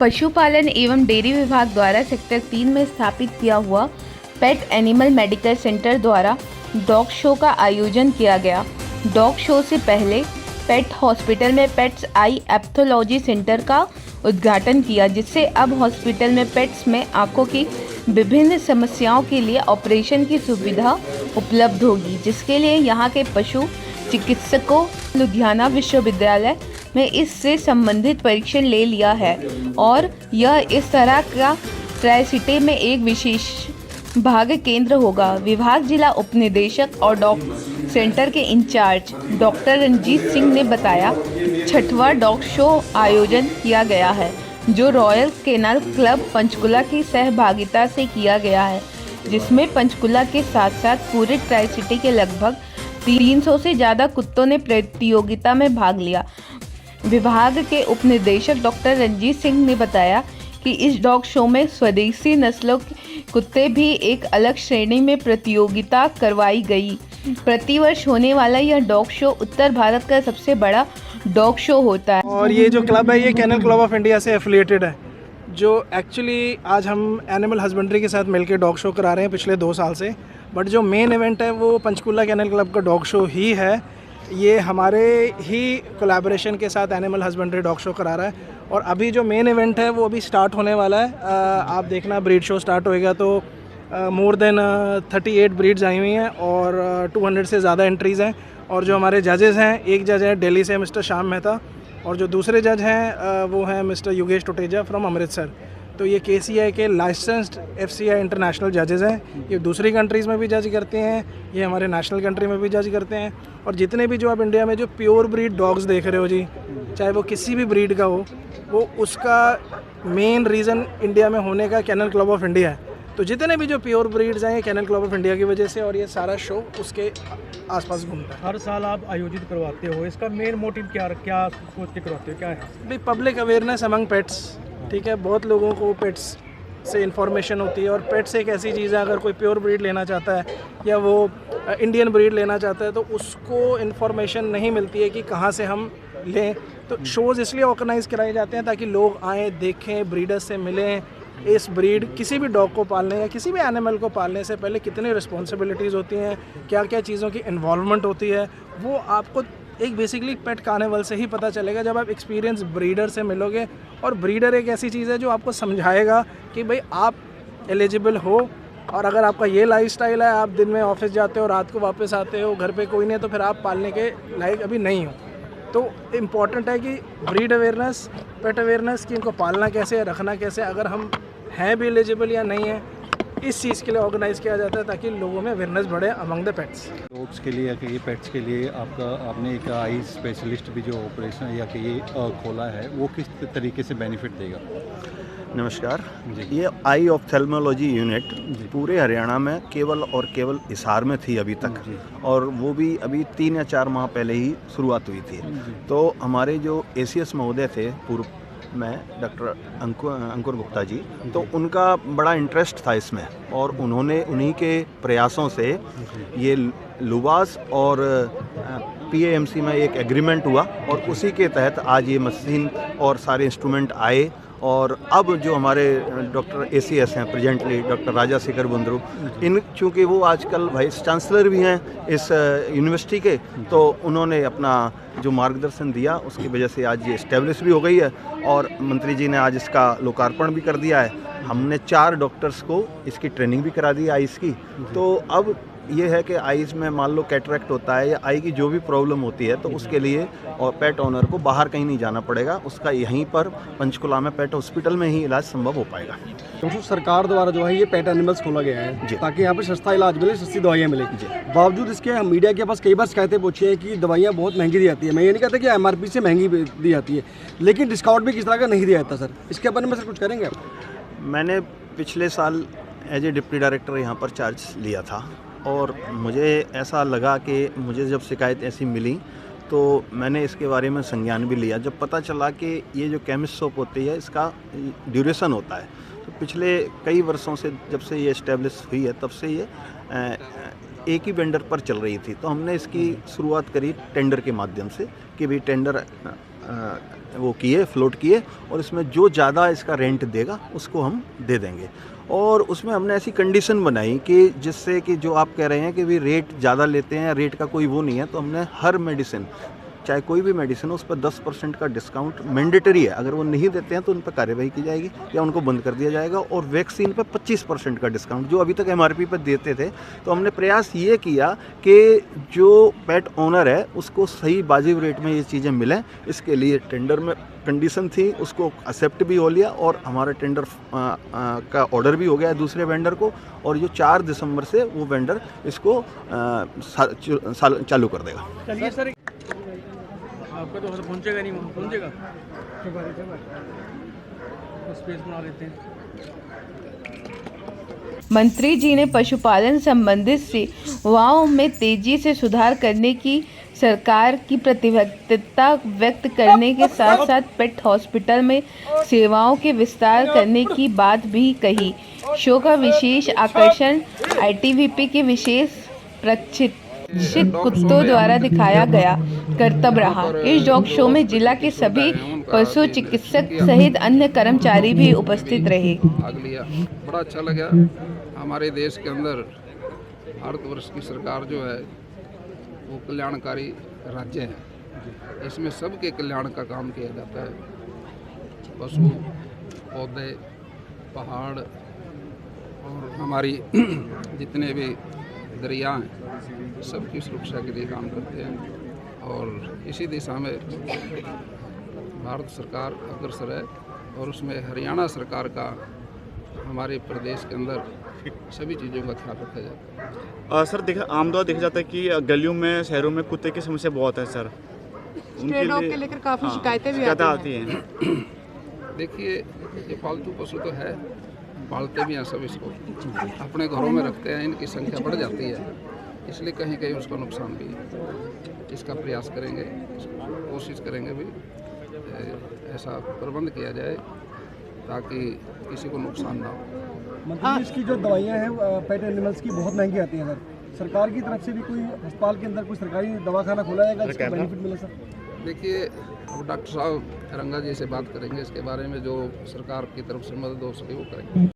पशुपालन एवं डेयरी विभाग द्वारा सेक्टर 3 में स्थापित किया हुआ पेट एनिमल मेडिकल सेंटर द्वारा डॉग शो का आयोजन किया गया। डॉग शो से पहले पेट हॉस्पिटल में पेट्स आई एप्थोलॉजी सेंटर का उद्घाटन किया, जिससे अब हॉस्पिटल में पेट्स में आंखों की विभिन्न समस्याओं के लिए ऑपरेशन की सुविधा उपलब्ध होगी, जिसके लिए यहां के पशु चिकित्सकों लुधियाना विश्वविद्यालय में इससे संबंधित परीक्षण ले लिया है और यह इस तरह का ट्राई सिटी में एक विशेष भाग्य केंद्र होगा। विभाग जिला उपनिदेशक और डॉग सेंटर के इंचार्ज डॉक्टर रंजीत सिंह ने बताया, छठवां डॉग शो आयोजन किया गया है जो रॉयल केनल क्लब पंचकुला की सहभागिता से किया गया है, जिसमें पंचकुला के साथ साथ पूरे ट्राई सिटी के लगभग 300 से ज़्यादा कुत्तों ने प्रतियोगिता में भाग लिया। विभाग के उपनिदेशक डॉक्टर रंजीत सिंह ने बताया कि इस डॉग शो में स्वदेशी नस्लों के कुत्ते भी एक अलग श्रेणी में प्रतियोगिता करवाई गई। प्रतिवर्ष होने वाला यह डॉग शो उत्तर भारत का सबसे बड़ा डॉग शो होता है। और ये जो क्लब है ये केनल क्लब ऑफ इंडिया से एफिलिएटेड है, जो एक्चुअली आज हम एनिमल हस्बेंड्री के साथ मिलकर डॉग शो करा रहे हैं पिछले 2 साल से। बट जो मेन इवेंट है वो पंचकुला केनल क्लब का डॉग शो ही है। ये हमारे ही कोलैबोरेशन के साथ एनिमल हस्बेंड्री डॉग शो करा रहा है और अभी जो मेन इवेंट है वो अभी स्टार्ट होने वाला है। आप देखना ब्रीड शो स्टार्ट होएगा तो मोर देन 38 ब्रीड्स आई हुई हैं और 200 से ज़्यादा एंट्रीज़ हैं। और जो हमारे जजेस हैं, एक जज है दिल्ली से मिस्टर श्याम मेहता और जो दूसरे जज हैं वो हैं मिस्टर योगेश टोटेजा फ्रॉम अमृतसर। तो ये KCI के लाइसेंस्ड FCI इंटरनेशनल जजेस हैं। ये दूसरी कंट्रीज़ में भी जज करते हैं, ये हमारे नेशनल कंट्री में भी जज करते हैं। और जितने भी जो आप इंडिया में जो प्योर ब्रीड डॉग्स देख रहे हो जी, चाहे वो किसी भी ब्रीड का हो, वो उसका मेन रीज़न इंडिया में होने का केनल क्लब ऑफ इंडिया है। तो जितने भी जो प्योर ब्रीड्स हैं ये केनल क्लब ऑफ इंडिया की वजह से, और ये सारा शो उसके आसपास घूमता है। हर साल आप आयोजित करवाते हो, इसका मेन मोटिव क्या सोच के करवाते हो, क्या है? भाई पब्लिक अवेयरनेस अमंग पेट्स, ठीक है। बहुत लोगों को पेट्स से इन्फॉर्मेशन होती है और पेट्स एक ऐसी चीज़ है, अगर कोई प्योर ब्रीड लेना चाहता है या वो इंडियन ब्रीड लेना चाहता है तो उसको इन्फॉर्मेशन नहीं मिलती है कि कहाँ से हम लें। तो शोज़ इसलिए ऑर्गेनाइज कराए जाते हैं ताकि लोग आएँ, देखें, ब्रीडर्स से मिलें। इस ब्रीड किसी भी डॉग को पालने या किसी भी एनिमल को पालने से पहले कितनी रिस्पॉन्सिबिलिटीज़ होती हैं, क्या क्या चीज़ों की इन्वॉल्वमेंट होती है, वो आपको एक बेसिकली पेट कार्निवल से ही पता चलेगा जब आप एक्सपीरियंस ब्रीडर से मिलोगे। और ब्रीडर एक ऐसी चीज़ है जो आपको समझाएगा कि भाई आप एलिजिबल हो, और अगर आपका ये लाइफस्टाइल है, आप दिन में ऑफिस जाते हो, रात को वापस आते हो, घर पे कोई नहीं है, तो फिर आप पालने के लायक अभी नहीं हो। तो इम्पॉर्टेंट है कि ब्रीड अवेयरनेस, पेट अवेयरनेस, कि इनको पालना कैसे है, रखना कैसे, अगर हम हैं भी एलिजिबल या नहीं है, इस चीज़ के लिए ऑर्गेनाइज़ किया जाता है ताकि लोगों में अवेयरनेस बढ़े अमंग द पेट्स। डॉग्स के लिए या कि ये पेट्स के लिए आपने एक आई स्पेशलिस्ट भी जो ऑपरेशन या कि ये खोला है, वो किस तरीके से बेनिफिट देगा? नमस्कार जी। ये आई ऑप्थेल्मोलॉजी यूनिट पूरे हरियाणा में केवल और केवल हिसार में थी अभी तक, और वो भी अभी 3 या 4 माह पहले ही शुरुआत हुई थी। तो हमारे जो ACS महोदय थे पूर्व में, डॉक्टर अंकुर गुप्ता जी, तो उनका बड़ा इंटरेस्ट था इसमें और उन्होंने उन्हीं के प्रयासों से ये लुबास और PAMC में एक एग्रीमेंट हुआ और उसी के तहत आज ये मशीन और सारे इंस्ट्रूमेंट आए। और अब जो हमारे डॉक्टर ACS हैं प्रेजेंटली, डॉक्टर राजा शेखर बुंद्रू, इन चूँकि वो आजकल वाइस चांसलर भी हैं इस यूनिवर्सिटी के, तो उन्होंने अपना जो मार्गदर्शन दिया उसकी वजह से आज ये इस्टेब्लिश भी हो गई है और मंत्री जी ने आज इसका लोकार्पण भी कर दिया है। हमने 4 डॉक्टर्स को इसकी ट्रेनिंग भी करा दी आइज़ की। तो अब ये है कि आइज़ में मान लो कैटरेक्ट होता है या आई की जो भी प्रॉब्लम होती है, तो उसके लिए और पेट ओनर को बाहर कहीं नहीं जाना पड़ेगा, उसका यहीं पर पंचकुला में पेट हॉस्पिटल में ही इलाज संभव हो पाएगा। तो सरकार द्वारा जो है ये पेट एनिमल्स खोला गया है ताकि यहाँ पर सस्ता इलाज मिले, सस्ती दवाइयाँ मिले। बावजूद इसके मीडिया के पास कई बार शिकायतें पहुँची है कि दवाइयाँ बहुत महंगी दी जाती है। मैं ये नहीं कहता कि MRP से महंगी दी जाती है, लेकिन डिस्काउंट भी किस तरह का नहीं दिया जाता। सर इसके बारे में सर कुछ करेंगे आप? मैंने पिछले साल एज ए डिप्टी डायरेक्टर यहाँ पर चार्ज लिया था और मुझे ऐसा लगा कि मुझे जब शिकायत ऐसी मिली तो मैंने इसके बारे में संज्ञान भी लिया। जब पता चला कि ये जो केमिस्ट शॉप होती है इसका ड्यूरेशन होता है, तो पिछले कई वर्षों से जब से ये इस्टेब्लिश हुई है तब से ये एक ही वेंडर पर चल रही थी। तो हमने इसकी शुरुआत करी टेंडर के माध्यम से कि भाई टेंडर वो किए, फ्लोट किए, और इसमें जो ज़्यादा इसका रेंट देगा उसको हम दे देंगे। और उसमें हमने ऐसी कंडीशन बनाई कि जिससे कि जो आप कह रहे हैं कि भी रेट ज़्यादा लेते हैं, रेट का कोई वो नहीं है, तो हमने हर मेडिसिन, चाहे कोई भी मेडिसिन हो, उस पर 10% का डिस्काउंट मैंडेटरी है। अगर वो नहीं देते हैं तो उन पर कार्रवाई की जाएगी या उनको बंद कर दिया जाएगा। और वैक्सीन पर 25% का डिस्काउंट जो अभी तक MRP पर देते थे, तो हमने प्रयास ये किया कि जो पेट ओनर है उसको सही वाजिब रेट में ये चीज़ें मिलें। इसके लिए टेंडर में कंडीशन थी, उसको एक्सेप्ट भी हो लिया और हमारा टेंडर का ऑर्डर भी हो गया है दूसरे वेंडर को, और जो 4 दिसंबर से वो वेंडर इसको चालू कर देगा। चलिए सर, आपका तो पहुंचेगा नहीं, वहाँ पहुंचेगा स्पेस बना लेते हैं। मंत्री जी ने पशुपालन संबंधित सेवाओं में तेजी से सुधार करने की सरकार की प्रतिबद्धता व्यक्त करने के साथ साथ पेट हॉस्पिटल में सेवाओं के विस्तार करने की बात भी कही। शो का विशेष आकर्षण ITBP के विशेष प्रशिक्षित कुत्तों द्वारा दिखाया गया करतब रहा। इस डॉग शो में जिला के सभी पशु चिकित्सक सहित अन्य कर्मचारी भी उपस्थित रहे। भाग लिया, बड़ा अच्छा लगा। हमारे देश के अंदर भारतवर्ष की सरकार जो है वो कल्याणकारी राज्य है, इसमें सबके कल्याण का काम किया जाता है। पशु, पौधे, पहाड़ और हमारी जितने भी दरिया हैं, सबकी सुरक्षा के लिए काम करते हैं और इसी दिशा में भारत सरकार अग्रसर है और उसमें हरियाणा सरकार का हमारे प्रदेश के अंदर सभी चीज़ों का ख्याल रखा जाता है। सर आमतौर देखा जाता है कि गलियों में, शहरों में कुत्ते की समस्या बहुत है सर, स्ट्रे डॉग के लेकर काफ़ी शिकायतें भी आती हैं। देखिए, ये पालतू पशु तो है, पालते भी हैं सब, इसको अपने घरों में रखते हैं, इनकी संख्या बढ़ जाती है, इसलिए कहीं कहीं उसका नुकसान भी है। इसका प्रयास करेंगे, कोशिश करेंगे भी ऐसा प्रबंध किया जाए ताकि किसी को नुकसान ना हो। मतलब इसकी जो दवाइयाँ हैं पेट एनिमल्स की बहुत महंगी आती हैं सर, सरकार की तरफ से भी कोई अस्पताल के अंदर कोई सरकारी दवाखाना खोला जाएगा जिसका बेनिफिट मिले सर? देखिए, अब डॉक्टर साहब रंगा जी से बात करेंगे इसके बारे में, जो सरकार की तरफ से मदद हो सके वो करेंगे।